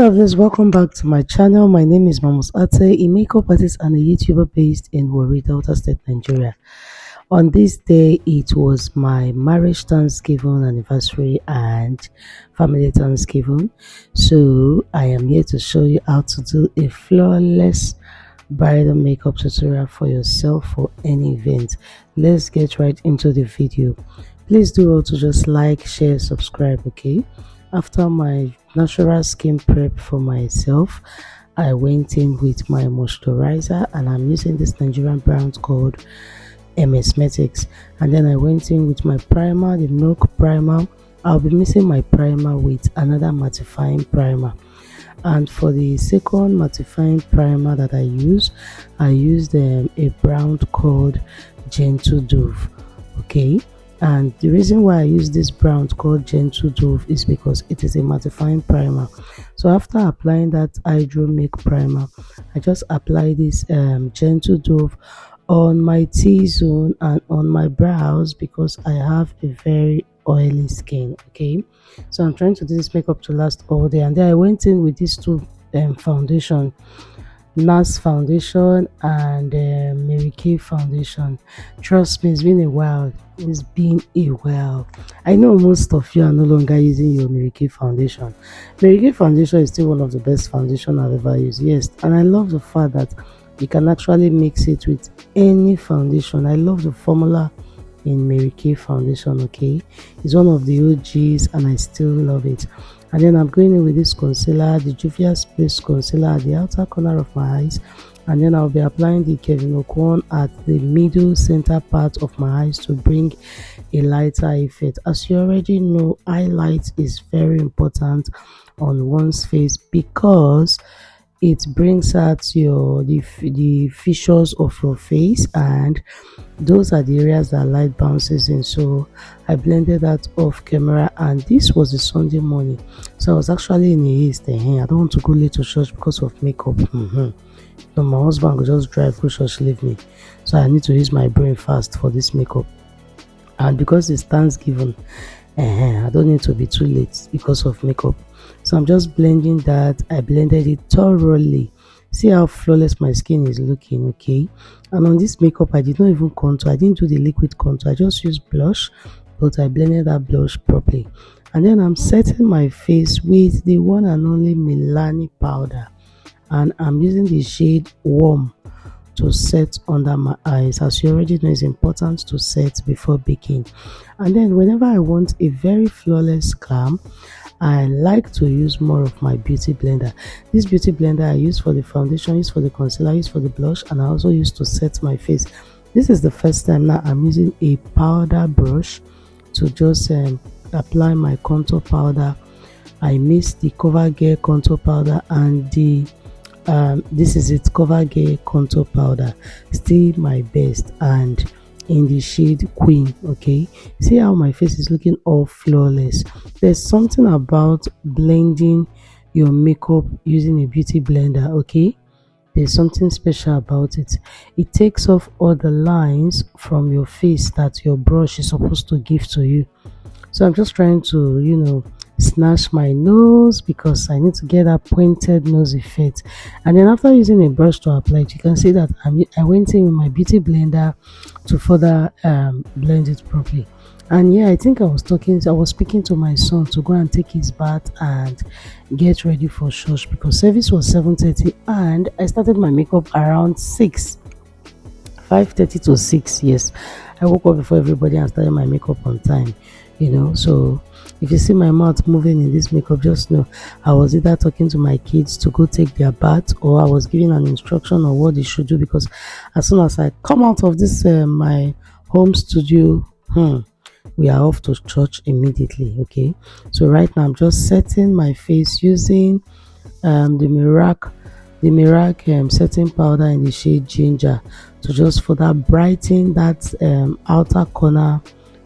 Lovelies, welcome back to my channel. My name is Mamus Ate, a makeup artist and a YouTuber based in Warri, Delta State, Nigeria. On this day, it was my marriage Thanksgiving anniversary and family Thanksgiving. So I am here to show you how to do a flawless bridal makeup tutorial for yourself for any event. Let's get right into the video. Please do also just like, share, subscribe, okay? After my natural skin prep for myself, I went in with my moisturizer, and I'm using this Nigerian brand called Ateymamus. And then I went in with my primer, the milk primer. I'll be mixing my primer with another mattifying primer. And for the second mattifying primer that I used a brand called Gentle Dove, okay? And the reason why I use this brand called Gentle Dove is because it is a mattifying primer. So after applying that Hydro Make primer, I just apply this Gentle Dove on my T-zone and on my brows because I have a very oily skin, okay? So I'm trying to do this makeup to last all day. And then I went in with these two foundation, NARS foundation and Mary Kay foundation. Trust me, it's been a while. I know most of you are no longer using your Mary Kay foundation. Mary Kay foundation is still one of the best foundation I've ever used, yes. And I love the fact that you can actually mix it with any foundation. I love the formula in Mary Kay foundation, okay? It's one of the OGs and I still love it. And then I'm going in with this concealer, the Juvia's Place concealer at the outer corner of my eyes. And then I'll be applying the Kevin O'Quan at the middle center part of my eyes to bring a lighter effect. As you already know, highlight is very important on one's face because it brings out the features of your face, and those are the areas that light bounces in. So I blended that off camera, and this was a Sunday morning, so I was actually in a haste. I don't want to go late to church because of makeup. So my husband could just drive go church, leave me, so I need to use my brain fast for this makeup. And because it's Thanksgiving, I don't need to be too late because of makeup. So I'm just blending that. I blended it thoroughly. See how flawless my skin is looking, okay? And on this makeup, I did not even contour. I didn't do the liquid contour. I just used blush, but I blended that blush properly. And then I'm setting my face with the one and only Milani powder, and I'm using the shade Warm to set under my eyes. As you already know, it's important to set before baking. And then whenever I want a very flawless glam, I like to use more of my beauty blender. This beauty blender I use for the foundation, use for the concealer, use for the blush, and I also use to set my face. This is the first time now I'm using a powder brush to just apply my contour powder. I mix the CoverGirl contour powder and the this is it, CoverGirl contour powder, still my best, and in the shade Queen, okay? See how my face is looking all flawless. There's something about blending your makeup using a beauty blender, okay? There's something special about it. It takes off all the lines from your face that your brush is supposed to give to you. So I'm just trying to, snatch my nose because I need to get that pointed nose effect. And then after using a brush to apply it, you can see that I went in with my beauty blender to further blend it properly. And yeah, I think I was speaking to my son to go and take his bath and get ready for church because service was 7:30 and I started my makeup around 5:30 to 6. Yes, I woke up before everybody and started my makeup on time, so if you see my mouth moving in this makeup, just know I was either talking to my kids to go take their bath, or I was giving an instruction on what they should do, because as soon as I come out of this my home studio, we are off to church immediately, okay? So right now I'm just setting my face using the Miracle setting powder in the shade Ginger to just further brighten that outer corner,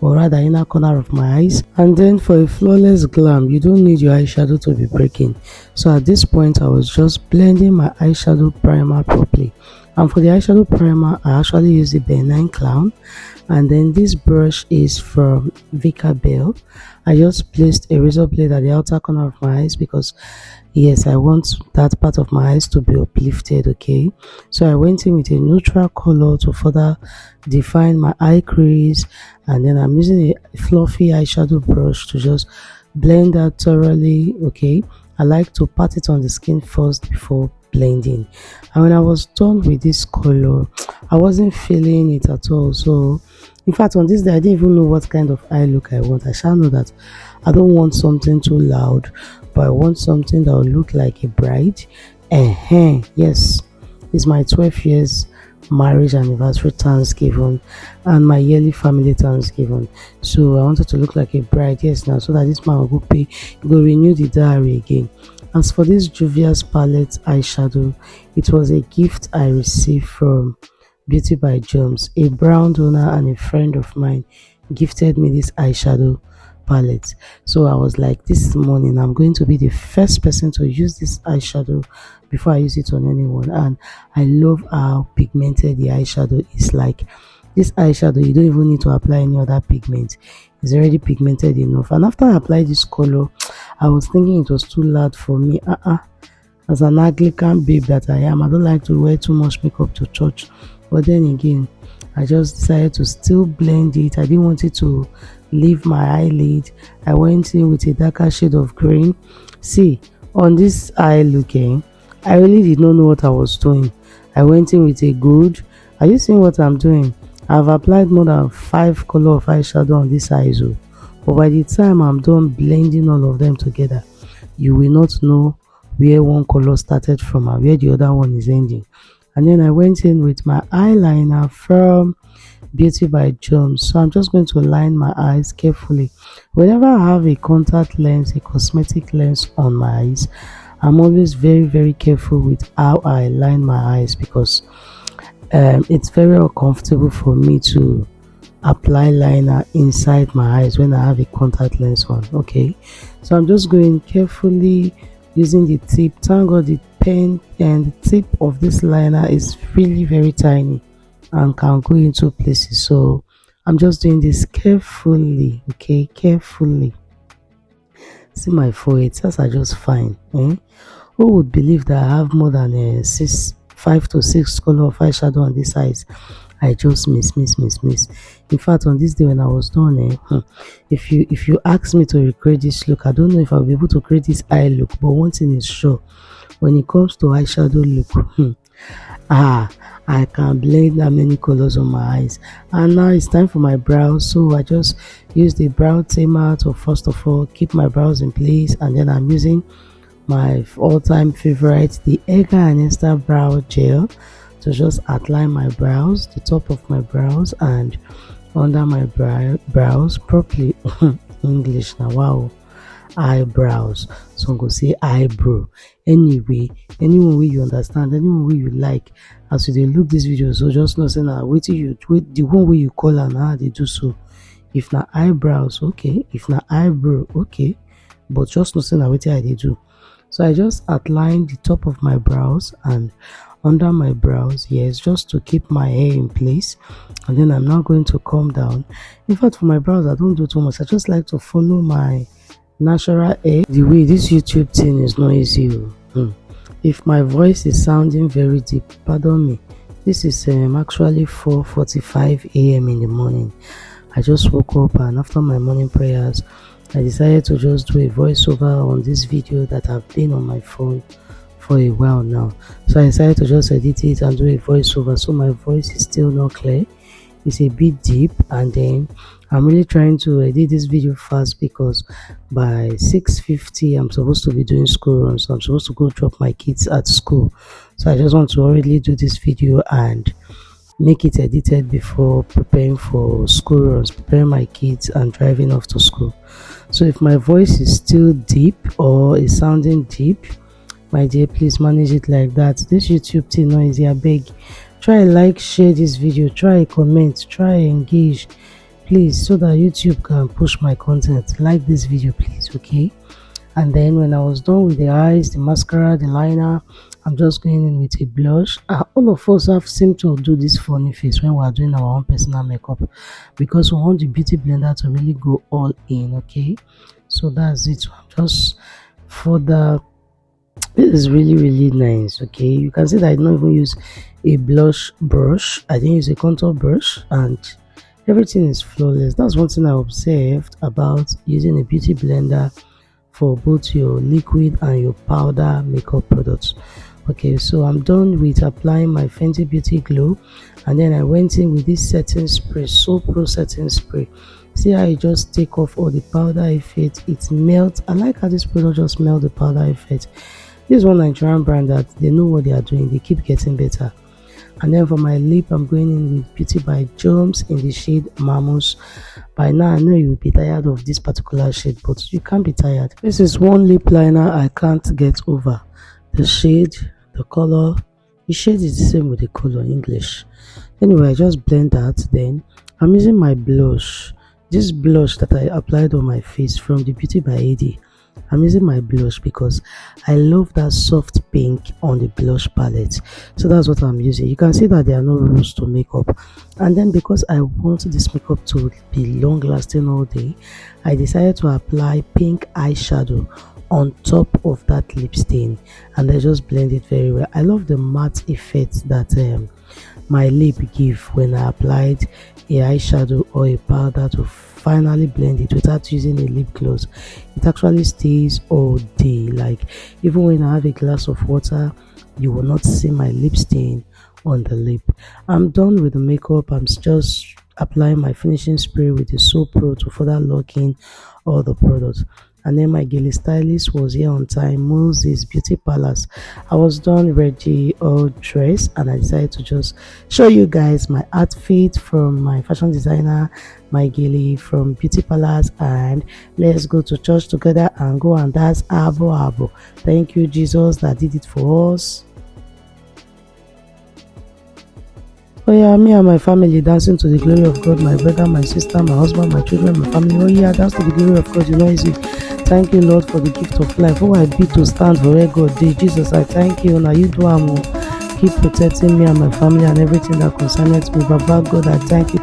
or rather inner corner of my eyes. And then for a flawless glam, you don't need your eyeshadow to be breaking. So at this point I was just blending my eyeshadow primer properly. And for the eyeshadow primer, I actually use the benign clown, and then this brush is from Vika Bell. I just placed a razor blade at the outer corner of my eyes because yes, I want that part of my eyes to be uplifted. Okay, so I went in with a neutral color to further define my eye crease, and then I'm using a fluffy eyeshadow brush to just blend that thoroughly. Okay, I like to pat it on the skin first before blending. And when I was done with this color, I wasn't feeling it at all. So in fact, on this day I didn't even know what kind of eye look I want. I shall know that I don't want something too loud, but I want something that will look like a bride. Yes, it's my 12 years marriage anniversary Thanksgiving and my yearly family Thanksgiving. So I wanted to look like a bride, yes, now, so that this man will go pay, go renew the diary again. As for this Juvia's palette eyeshadow, it was a gift I received from Beauty by Jones. A brown donor and a friend of mine gifted me this eyeshadow palette. So I was like, this morning I'm going to be the first person to use this eyeshadow before I use it on anyone. And I love how pigmented the eyeshadow is. Like this eyeshadow, you don't even need to apply any other pigment. It's already pigmented enough. And after I applied this color, I was thinking it was too loud for me. As an Anglican babe that I am, I don't like to wear too much makeup to church. But then again, I just decided to still blend it. I didn't want it to leave my eyelid. I went in with a darker shade of green. See, on this eye looking, I really did not know what I was doing. I went in with a gold. Are you seeing what I'm doing? I've applied more than 5 color of eyeshadow on this eye. But by the time I'm done blending all of them together, you will not know where one color started from and where the other one is ending. And then I went in with my eyeliner from Beauty by Jones. So I'm just going to line my eyes carefully. Whenever I have a contact lens, a cosmetic lens on my eyes, I'm always very, very careful with how I line my eyes because it's very uncomfortable for me to apply liner inside my eyes when I have a contact lens on. Okay, so I'm just going carefully using the tip. Thank God the pen and the tip of this liner is really very tiny and can go into places. So I'm just doing this carefully. Okay, carefully. See my forehead, that's are just fine. Who would believe that I have more than 5 to 6 color of eyeshadow on this eyes? I just miss. In fact, on this day when I was done, if you ask me to recreate this look, I don't know if I'll be able to create this eye look. But one thing is sure, when it comes to eyeshadow look, I can blend that many colors on my eyes. And now it's time for my brows, so I just use the brow tamer to first of all keep my brows in place, and then I'm using my all-time favorite, the Edgar and Esther brow gel, to just outline my brows, the top of my brows and under my brows properly. English now, wow. Eyebrows, so I'm gonna say eyebrow. Anyway, anyone way you understand, anyone way you like, as you look this video, so just know saying wait the one way you call and how they do so. If not eyebrows, okay. If not eyebrow, okay. But just know saying what I they do. So I just outline the top of my brows and under my brows, yes, just to keep my hair in place. And then I'm now going to calm down. In fact, for my brows, I don't do too much. I just like to follow my natural hair. The way this YouTube thing is not easy. If my voice is sounding very deep, pardon me. This is actually 4:45 a.m. in the morning. I just woke up, and after my morning prayers, I decided to just do a voiceover on this video that I've been on my phone for a while now. So I decided to just edit it and do a voiceover, so my voice is still not clear. It's a bit deep, and then I'm really trying to edit this video fast because by 6:50 I'm supposed to be doing school runs. So I'm supposed to go drop my kids at school. So I just want to already do this video and make it edited before preparing for school runs, preparing my kids and driving off to school. So if my voice is still deep or is sounding deep, my dear, please manage it like that. This YouTube thing no easy, I beg. Try like, share this video, try comment, try engage, please, so that YouTube can push my content. Like this video, please, okay? And then when I was done with the eyes, the mascara, the liner, I'm just going in with a blush. All of us have seemed to do this funny face when we are doing our own personal makeup, because we want the beauty blender to really go all in. Okay, so that's it. Just for the, this is really nice. Okay, you can see that I don't even use a blush brush, I didn't use a contour brush, and everything is flawless. That's one thing I observed about using a beauty blender for both your liquid and your powder makeup products. Okay, so I'm done with applying my Fenty Beauty Glow, and then I went in with this setting spray, So Pro setting spray. See how it just take off all the powder effect, it melts. I like how this product just melt the powder effect. This is one Nigerian brand that they know what they are doing, they keep getting better. And then for my lip, I'm going in with Beauty by Jones in the shade Ateymamus. By now I know you will be tired of this particular shade, but you can't be tired. This is one lip liner I can't get over. The shade, the color, the shade is the same with the color English. Anyway, I just blend that. Then I'm using my blush, this blush that I applied on my face from the Beauty by AD. I'm using my blush because I love that soft pink on the blush palette, so that's what I'm using. You can see that there are no rules to makeup, and then because I want this makeup to be long lasting all day, I decided to apply pink eyeshadow on top of that lip stain, and I just blend it very well. I love the matte effect that my lip give when I applied a eyeshadow or a powder to finally blend it without using a lip gloss. It actually stays all day. Like, even when I have a glass of water, you will not see my lip stain on the lip. I'm done with the makeup. I'm just applying my finishing spray with the So Pro to further lock in all the products. And then my gele stylist was here on time, Moses Beauty Palace. I was done, ready, all dressed, and I decided to just show you guys my outfit from my fashion designer, my gele from Beauty Palace, and let's go to church together and go and dance abo abo. Thank you, Jesus, that did it for us. Oh yeah, me and my family dancing to the glory of God, my brother, my sister, my husband, my children, my family. Oh yeah, dance to the glory of God, you know easy. Thank you, Lord, for the gift of life. Oh, I be to stand for where God did. Jesus, I thank you. Now you do keep protecting me and my family and everything that concerns me. Baba God, I thank you.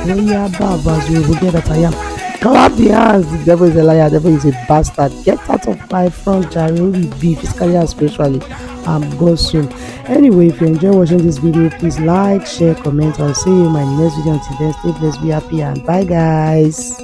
Oh yeah, Baba, you will get that I am. Clap the hands. The devil is a liar, the devil is a bastard. Get out of my front, Jerry. We be physically and spiritually. I'm God soon. Anyway, if you enjoy watching this video, please like, share, comment. I'll see you in my next video. Until then, stay blessed, be happy, and bye guys.